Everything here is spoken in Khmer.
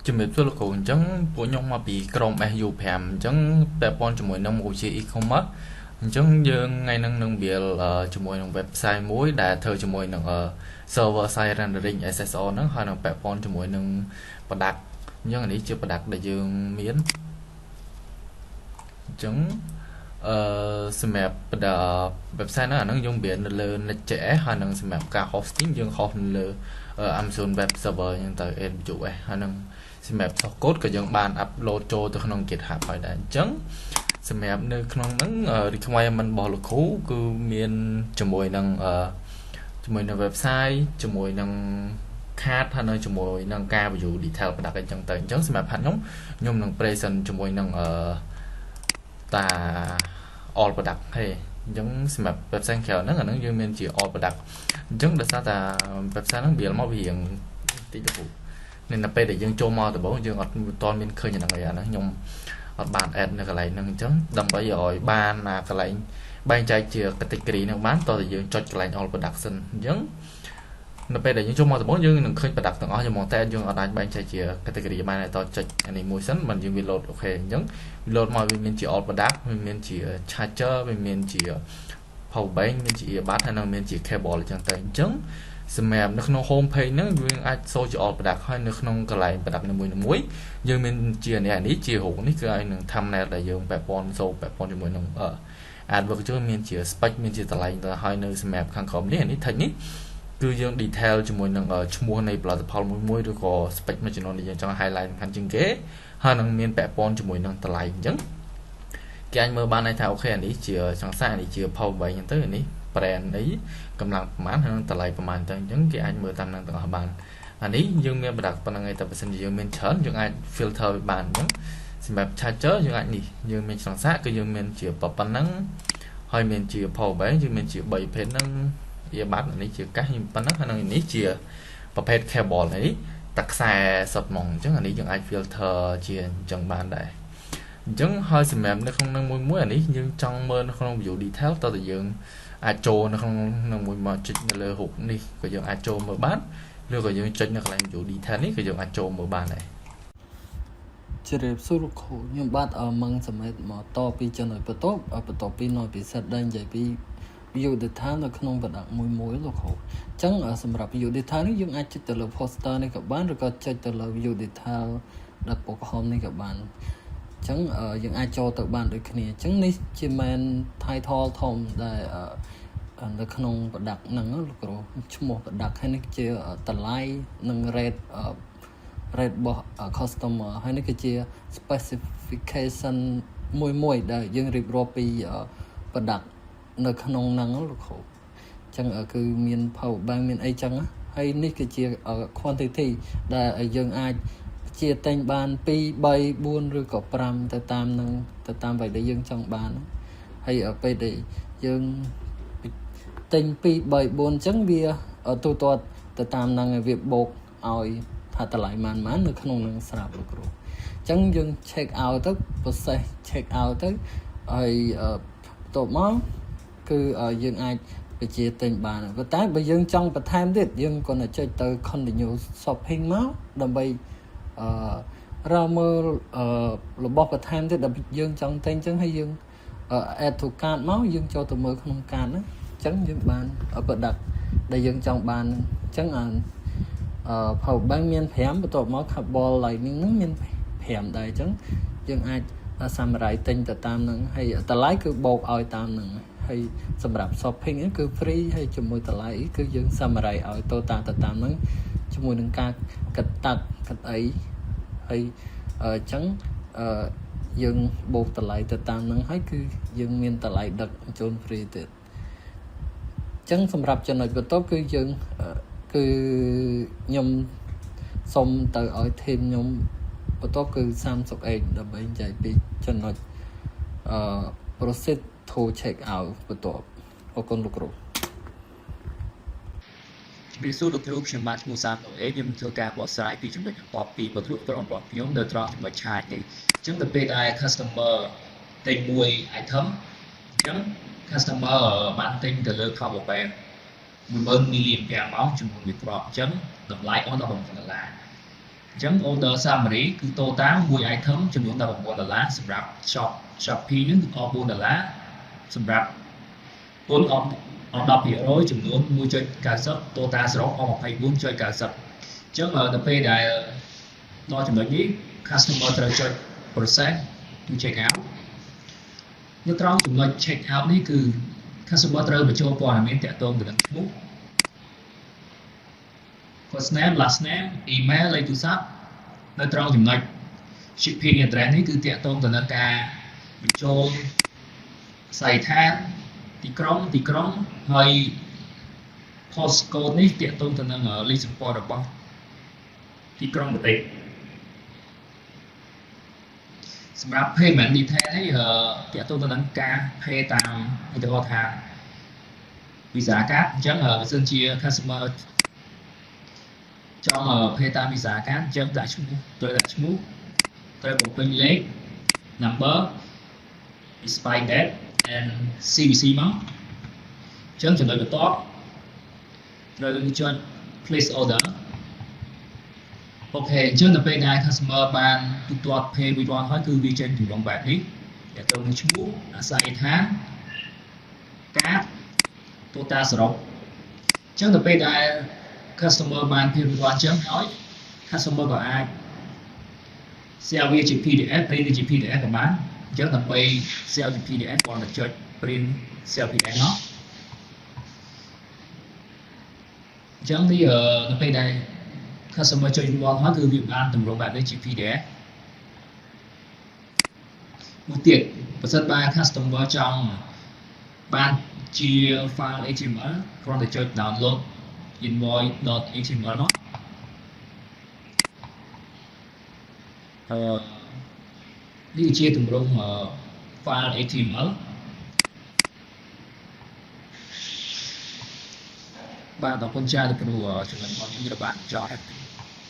ជំរាបសួរលោកគ្រូអញ្ចឹងពួកខ្ញុំមកពីក្រុម SU5 អញ្ចឹងពាក់ព័ន្ធជាមួយនឹងមុខវិជ្ជា e-commerce អញ្ចឹងយើងថ្ងៃហ្នឹងនឹង build ជាមួយនឹង website មួយដែលធ្វើជាមួយនឹង server side rendering SSO ហ្នឹងហើយនឹងពាក់ព័ន្ធជាមួយនឹង product អញ្ចឹងនេះជា product ដែលយើងមានអញ្ចឹងសម្រាប់ website ហ្នឹងអាហ្នឹងយើង build នៅលើ Next.js ហើយនឹងសម្រាប់ការ hosting យើង host នៅលើ Amazon Web Server អញ្ចឹងទៅ AWS ហើយនឹងសម្រាប់ source code ក៏យើងបាន upload ចូលទៅក្នុង GitHub ហើយដែរអញ្ចឹងសម្រាប់នៅក្នុងហ្នឹង requirement របស់លោកគ្រូគឺមានជាមួយនឹងwebsite ជាមួយនឹង card ហើយនៅជាមួយនឹងការ view detail product អញ្ចឹងទៅអញ្ចឹងសម្រាប់ part ខ្ញុំនឹង present ជាមួយនឹងតា all product ទេអញ្ចឹងសម្រាប់ website ក្រៅហ្នឹងអាហ្នឹងយើងមានជា all product អញ្ចឹងដោយសារតា website ហ្នឹង build មកវារៀងតិចទៅ nên làពេលដែលយើងចូលមកដំបូងយើងអត់តន់មានឃើញហ្នឹងអីអាហ្នឹងខ្ញុំអត់បាន add នៅកន្លែងហ្នឹងអញ្ចឹងដើម្បីឲ្យបានកន្លែងបែងចែកជា category ហ្នឹងបានតោះតែយើងចុចកន្លែង all production អញ្ចឹងនៅពេលដែលយើងចូលមកដំបូងយើងនឹងឃើញ product ទាំងអស់nhưng mà តែយើងអត់អាចបែងចែកជា category បានតែតោះចុចអានេះមួយសិនមិនយើងវា load អូខេអញ្ចឹង load មកវាមានជា all product វាមានជា charger វាមានជា power bank មានជា earbud ហើយនឹងមានជា cable អញ្ចឹងទៅអញ្ចឹងសម្រាប់នៅក្នុង home page ហ្នឹងយើងអាចចូលជា all product ហើយនៅក្នុងកន្លែង product នីមួយៗយើងមានជានេះជារូបនេះគឺឲ្យនឹង thumbnail ដែលយើងពាក់ព័ន្ធជាមួយនឹង adwork ជួយមានជា spec មានជាតម្លៃទៅហើយនៅសម្រាប់ខាងក្រោមនេះអានេះ text នេះគឺយើង detail ជាមួយនឹងឈ្មោះនៃផលិតផលមួយឬក៏ spec មួយចំនួនដែលយើងចង់ highlight សំខាន់ជាងគេហើយនឹងមានពាក់ព័ន្ធជាមួយនឹងតម្លៃអញ្ចឹងគេអាចមើលបានថាអូខេអានេះជាចង្សានេះជា power bank អញ្ចឹងទៅអានេះ brand អីកម្លាំងប្រមាណហើយនឹងតម្លៃប្រមាណទៅអញ្ចឹងគេអាចមើលតាមនឹងទាំងអស់បានអានេះយើងមានប្រដាប់ប៉ុណ្្នឹងឯងតែបើសិនជាយើងមានច្រើនយើងអាច filter វាបានអញ្ចឹងសម្រាប់ charger យើងអាចនេះយើងមានចង្សាគឺយើងមានជាប៉ុណ្ណឹងហើយមានជា power bank យើងមានជា3ប្រភេទហ្នឹងវាបាត់នេះជាកាសខ្ញុំប៉ុណ្ណឹងហើយនឹងនេះជាប្រភេទ cable នេះតែខ្សែសុទ្ធហ្មងអញ្ចឹងអានេះយើងអាច filter ជាអញ្ចឹងបានដែរអញ្ចឹងហើយសម្រាប់នៅក្នុងនឹងមួយអានេះយើងចង់មើលនៅក្នុង view detail តើយើងអាចចូលនៅក្នុងនឹងមួយមកចុចនៅលើរូបនេះក៏យើងអាចចូលមើលបានឬក៏យើងចុចនៅកន្លែង view detail នេះក៏យើងអាចចូលមើលបានដែរជ្រាបសួរលោកគ្រូខ្ញុំបាទមឹងសម្រាប់មកតពីចំណុចបន្ទាប់ពីនៅពិសេសដែលនិយាយពី view data នៅក្នុងបណ្ដាមួយលោកគ្រូអញ្ចឹងសម្រាប់ view data នេះយើងអាចចុចទៅលើ poster នេះក៏បានឬក៏ចុចទៅលើ view data ដែលពណ៌ក្រហមនេះក៏បានអញ្ចឹងយើងអាចចូលទៅបានដូចគ្នាអញ្ចឹងនេះជា main title ធំដែលនៅក្នុង product ហ្នឹងលោកគ្រូឈ្មោះ product ហើយនេះជាតម្លៃនិង rate របស់ customer ហើយនេះគឺជា specification មួយដែលយើងរៀបរាប់ពី product នៅក្នុងហ្នឹងលោកគ្រូអញ្ចឹងគឺមាន power bank មានអីចឹងហើយនេះគឺជា quantity ដែលយើងអាចជាតែងបាន2 3 4ឬក៏5ទៅតាមនឹងទៅតាមអ្វីដែលយើងចង់បានហើយពេលដែលយើងទិញ2 3 4អញ្ចឹងវាទូទាត់ទៅតាមនឹងវាបូកឲ្យថាតម្លៃប៉ុន្មាននៅក្នុងនឹងស្រាប់លោកគ្រូអញ្ចឹងយើង check out ទៅ process check out ទៅហើយបន្ទាប់មកគឺយើងអាចបញ្ជាទិញបានប៉ុន្តែបើយើងចង់បន្ថែមទៀតយើងគ្រាន់តែចុចទៅ continue shopping មកដើម្បីរកមើលរបស់បន្ថែមទៀតដែលយើងចង់ទិញអញ្ចឹងហើយយើង add to cart មកយើងចូលទៅមើលក្នុង cart ហ្នឹងអញ្ចឹងយើងបាន product ដែលយើងចង់បានអញ្ចឹងpower bank មាន5បន្ទាប់មក cable lightning ហ្នឹងមាន5ដែរអញ្ចឹងយើងអាច summarize ទិញទៅតាមហ្នឹងហើយតម្លៃគឺបូកឲ្យតាមហ្នឹងហើយសម្រាប់ shopping ហ្នឹងគឺ free ហើយជាមួយតម្លៃគឺយើង summarize ឲ្យទៅតាមហ្នឹងជាមួយនឹងការកាត់តាក់កាត់អីហើយអញ្ចឹងយើងបូកតម្លៃទៅតាមហ្នឹងហើយគឺយើងមានតម្លៃដឹកជញ្ជូន free ទៀតអញ្ចឹងសម្រាប់ចំណុចបន្ទាប់គឺយើងគឺខ្ញុំសុំទៅឲ្យ team ខ្ញុំបន្ទាប់គឺ30x ដើម្បីនិយាយពីចំណុចproceed to check out បន្ទាប់អរគុណលោកគ្រូពីសួរលោកគ្រូខ្ញុំបាទឈ្មោះសាមអេខ្ញុំធ្វើការបកស្រាយពីចំណុចបន្ទាប់ពីបន្ទូលក្រុមរបស់ខ្ញុំនៅត្រង់ចំណុចឆាយនេះអញ្ចឹងទៅពេលដែល customer ទិញមួយ item អញ្ចឹង customer បានទិញទៅលើ power bank 10000 mAh ចំនួនវាគ្រាប់អញ្ចឹងតម្លៃអស់$16 Chẳng order summary គឺ total មួយ item ចំនួន$19សម្រាប់ Shopee នឹងអស់$4សម្រាប់ពន្ធអស់10% ចំនួន 1.90 total សរុបអស់ 24.90 អញ្ចឹងដល់ពេលដែលដល់ចំណុចនេះ customer ត្រូវចុច process to check out នៅត្រង់ចំណុច check out នេះគឺ customer ត្រូវបញ្ចូលព័ត៌មានទាក់ទងទៅនឹងឈ្មោះ first name last name email លេខទូរស័ព្ទនៅត្រង់ចំណុច shipping address នេះគឺទាក់ទងទៅនឹងការបញ្ចូលផ្សាយដ្ឋានទីក្រុងហើយ postcode នេះទាក់ទងទៅនឹងលេខសម្គាល់របស់ទីក្រុងប្រទេសសម្រាប់ payment detail នេះទាក់ទងទៅនឹងការ pay តាមឧទាហរណ៍ថា Visa card អញ្ចឹងបើសិនជា customer ចង់ pay តាម Visa card អញ្ចឹងដាក់ឈ្មោះត្រូវបំពេញលេខ number expiry date and CVC មកអញ្ចឹងចំណុចបន្ទាប់ត្រូវចុច place order អូខេអញ្ចឹងដល់ពេលដែល customer បានទូទាត់ pay រួចរាល់ហើយគឺវាចេញទម្រង់បែបនេះទាក់ទងនឹងឈ្មោះអាស័យដ្ឋានកាត total សរុបអញ្ចឹងដល់ពេលដែល customer បាន pay រួចរាល់អញ្ចឹងហើយ customer ក៏អាច share វាជា PDF ឬជា PDF ក៏បានអញ្ចឹងដើម្បី share ជា PDF គាត់ទៅចុច print share PDF មកអញ្ចឹងនេះដល់ពេលដែល customer ចុចរាល់ហើយគឺវាបានទម្រង់បែបនេះជា PDF មួយទៀតបើសិនបើ customer ចង់បានជា file HTML គ្រាន់តែចុច download invoice.html មកនេះជាទម្រង់ file HTML បាទអរគុណច្រើនទៅគ្រូចំណុចរបស់ខ្ញុំវាបានចោលហើយ